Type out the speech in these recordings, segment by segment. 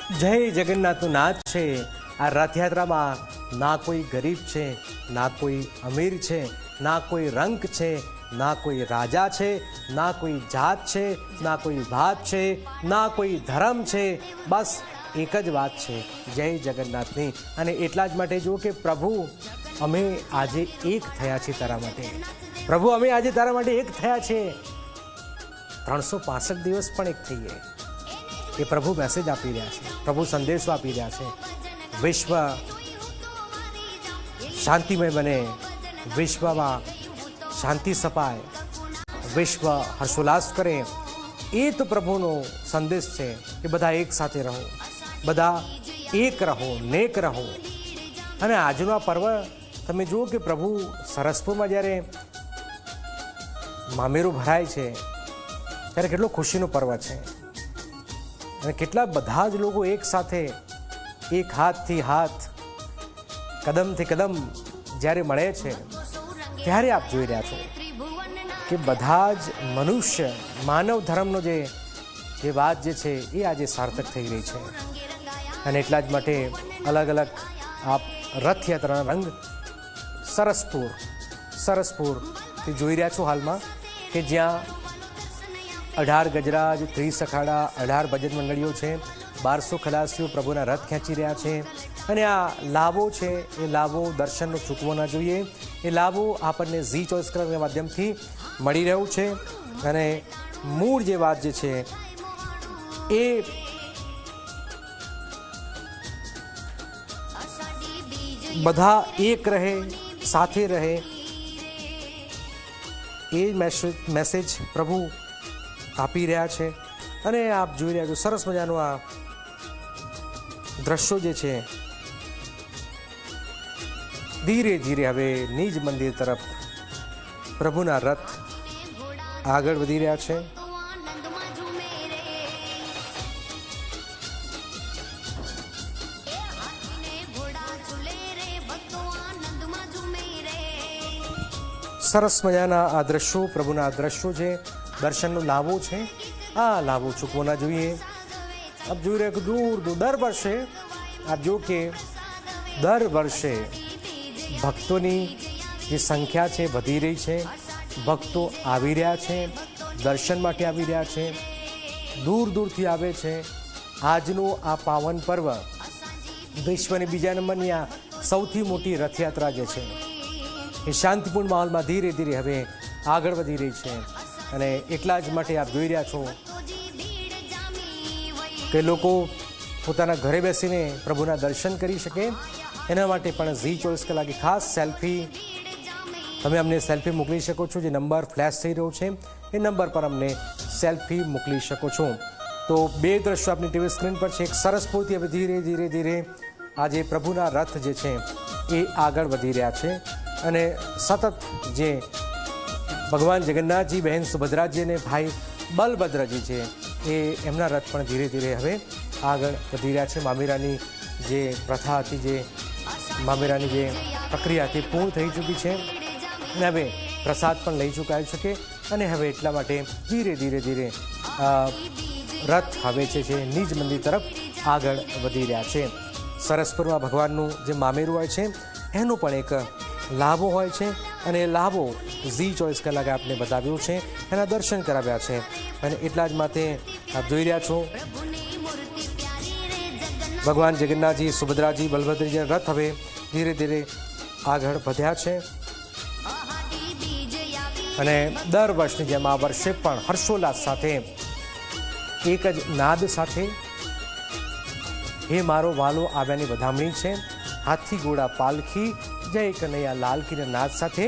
જય જગન્નાથનું નાથ છે। આ રથયાત્રામાં ના કોઈ ગરીબ છે, ના કોઈ અમીર છે, ના કોઈ રંક છે, ના કોઈ રાજા છે, ના કોઈ જાત છે, ના કોઈ ભાત છે, ના કોઈ ધર્મ છે। બસ એક જ વાત છે, જય જગન્નાથની। અને એટલા જ માટે જો કે પ્રભુ અમે આજે એક થયા છીએ તારા માટે, પ્રભુ અમે આજે તારા માટે એક થયા છે। 365 દિવસ પણ એક થઈએ એ પ્રભુ મેસેજ આપી રહ્યા છે, પ્રભુ સંદેશો આપી રહ્યા છે। વિશ્વ શાંતિમય બને, વિશ્વમાં શાંતિ સપાય, વિશ્વ હર્ષોલ્લાસ કરે, એ તો પ્રભુનો સંદેશ છે કે બધા એક સાથે રહો, બધા એક રહો, નેક રહો। અને આજનો આ પર્વ તમે જુઓ કે પ્રભુ સરસપુરમાં જ્યારે મામેરું ભરાય છે ત્યારે કેટલો ખુશીનો પર્વ છે। અને કેટલા બધા જ લોકો એક સાથે, એક હાથથી હાથ, કદમથી કદમ જ્યારે મળે છે ત્યારે આપ જોઈ રહ્યા છો કે બધા જ મનુષ્ય, માનવ ધર્મનો જે વાત જે છે એ આજે સાર્થક થઈ રહી છે। અને એટલા જ માટે અલગ અલગ આપ રથયાત્રાના રંગ સરસપુરથી જોઈ રહ્યા છો હાલમાં, કે જ્યાં 18 ગજરાજ, 30 અખાડા, 18 ભજન મંડળીઓ છે, 1200 ખલાસીઓ પ્રભુના રથ ખેંચી રહ્યા છે। અને આ લાભો છે એ લાભો દર્શનનો ચૂકવો ના જોઈએ, એ લાભો આપણને ઝી ચોઈસ ક્લબના માધ્યમથી મળી રહ્યું છે। અને મૂળ જે વાત જે છે એ બધા એક રહે, સાથે રહે, એ મેસેજ પ્રભુ આપી રહ્યા છે। અને આપ જોઈ રહ્યા છો સરસ મજાનું આ દ્રશ્યો જે છે, ધીરે ધીરે હવે નિજ મંદિર તરફ પ્રભુના રથ આગળ વધી રહ્યા છે। સરસ મજાના આ દ્રશ્યો, પ્રભુના દ્રશ્યો છે, દર્શનનો લાભો છે, આ લાભો ચૂકવો ના જોઈએ। આપ જોઈ રહ્યા કે દૂર દૂર દર વર્ષે આપ જો કે દર વર્ષે ભક્તોની જે સંખ્યા છે વધી રહી છે, ભક્તો આવી રહ્યા છે, દર્શન માટે આવી રહ્યા છે, દૂર દૂરથી આવે છે। આજનો આ પાવન પર્વ વિશ્વની બીજા નંબરની આ સૌથી મોટી રથયાત્રા જે છે એ શાંતિપૂર્ણ માહોલમાં ધીરે ધીરે હવે આગળ વધી રહી છે। અને એટલા જ માટે આપ જોઈ રહ્યા છો કે લોકો પોતાના ઘરે બેસીને પ્રભુના દર્શન કરી શકે, એના માટે પણ ઝી 24 કલાકે ખાસ સેલ્ફી, તમે અમને સેલ્ફી મોકલી શકો છો। જે નંબર ફ્લેશ થઈ રહ્યો છે એ નંબર પર અમને સેલ્ફી મોકલી શકો છો। તો બે દ્રશ્યો આપની ટીવી સ્ક્રીન પર છે। એક સરસપુરથી હવે ધીરે ધીરે ધીરે આજે પ્રભુના રથ જે છે એ આગળ વધી રહ્યા છે। અને સતત જે ભગવાન જગન્નાથજી, બહેન સુભદ્રાજી અને ભાઈ બલભદ્રજી છે એ એમના રથ પણ ધીરે ધીરે હવે આગળ વધી રહ્યા છે। મામેરાની જે પ્રથા હતી, જે મામેરાની જે પ્રક્રિયા હતી પૂર્ણ થઈ ચૂકી છે અને હવે પ્રસાદ પણ લઈ ચૂકાયો છે અને હવે એટલા માટે ધીરે ધીરે ધીરે રથ હવે છે નિજ મંદિર તરફ આગળ વધી રહ્યા છે। સરસપુરમાં ભગવાનનું જે મામેરું હોય છે એનો પણ એક લાભો હોય છે, અને એ લાભો ઝી 24 કલાકે આપને બતાવ્યું છે, એના દર્શન કરાવ્યા છે। અને એટલા જ માટે આપ જોઈ રહ્યા છો ભગવાન જગન્નાથજી, સુભદ્રાજી, બલભદ્રજી રથ હવે ધીરે ધીરે આગળ વધ્યા છે। અને દર વર્ષની જેમ આ વર્ષે પણ હર્ષોલ્લાસ સાથે, એક જ નાદ સાથે હે મારો વાલો આવ્યાની વધામણી છે, હાથી ઘોડા પાલખી, જય કનૈયા લાલ કીના નાદ સાથે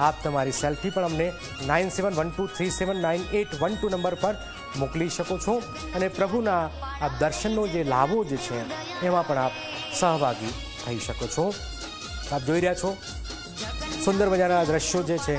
આપ તમારી સેલ્ફી પણ અમને 9712379812 નંબર પર મોકલી શકો છો। અને પ્રભુના આ દર્શનનો જે લાભો જે છે એમાં પણ આપ સહભાગી થઈ શકો છો। આપ જોઈ રહ્યા છો સુંદર મજાના દ્રશ્યો જે છે